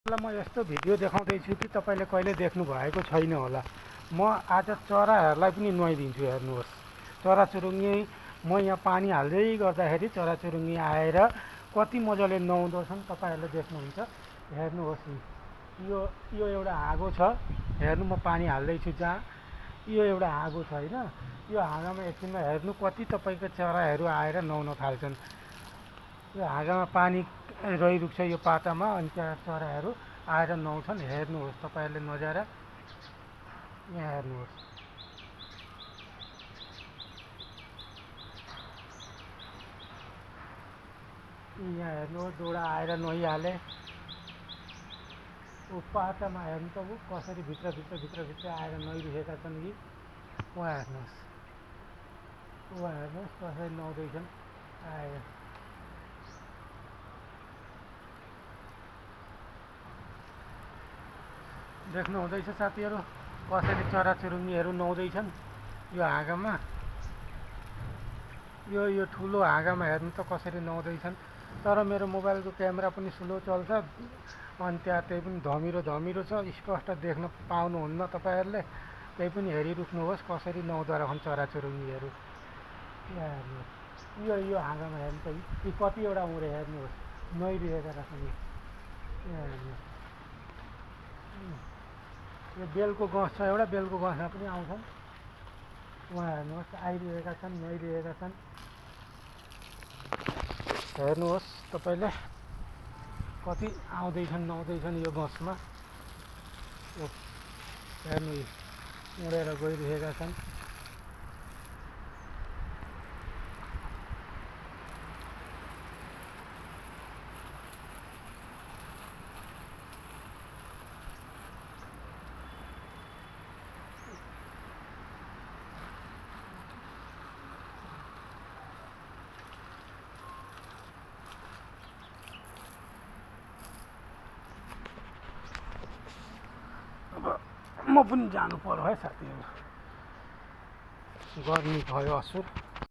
म यस्तो भिडियो देखाउँदैछु कि तपाईँले कहिले देख्नु भएको छैन होला। म आज चराहरूलाई पनि नुहाइदिन्छु। हेर्नुहोस्, चराचुरुङ्गी म यहाँ पानी हाल्दै गर्दाखेरि चराचुरुङ्गी आएर कति मजाले नुहाउँदछन् तपाईँहरूले देख्नुहुन्छ। हेर्नुहोस्, यो यो एउटा हाँगो छ। हेर्नु, म पानी हाल्दैछु जहाँ यो एउटा हाँगो छ होइन। यो हाँगामा एकछिनमा हेर्नु कति तपाईँको चराहरू आएर नुहाउन थाल्छन्। यो हाँगामा पानी रहिरहेको छ यो पातामा, अनि त्यहाँ चराहरू आएर नुहाउँछन्। हेर्नुहोस् तपाईँहरूले नजारा यहाँ हेर्नुहोस्। यहाँ हेर्नुहोस्, डोडा आएर नुहाइहाले। ऊ पातामा हेर्नु त ऊ कसरी भित्र आएर नुहाइरहेका छन् कि। उहाँ हेर्नुहोस्, कसरी नुहाउँदैछन् आएर। देख्नु हुँदैछ साथीहरू, कसरी चराचुरुङ्गीहरू नुहाउँदैछन् यो हाँगामा। यो ठुलो हाँगामा हेर्नु त कसरी नुहाउँदैछन्। तर मेरो मोबाइलको क्यामेरा पनि स्लो चल्छ, अनि त्यहाँ त्यही पनि धमिरो छ, स्पष्ट देख्न पाउनुहुन्न तपाईँहरूले। त्यही पनि हेरिराख्नुहोस् कसरी नुहाउँदो रहेछन् चराचुरुङ्गीहरू। यहाँ हेर्नुहोस्, यो हाँगामा हेर्नु त यी कतिवटा उम्रे हेर्नुहोस्, नुहाइरहेका रहेछन्। यहाँ हेर्नुहोस्, यो बेलको गहुँ छ एउटा, बेलको गहुँमा पनि आउँछन्। उहाँ हेर्नुहोस्, आइरहेका छन्, नुहाइरहेका छन्। हेर्नुहोस् तपाईँले कति आउँदैछन् नुहाउँदैछन् यो गहुँमा। हेर्नु, उडेर गइरहेका छन्। अब म पनि जानु पर्यो है साथीहरू, गर्मी भयो असुर।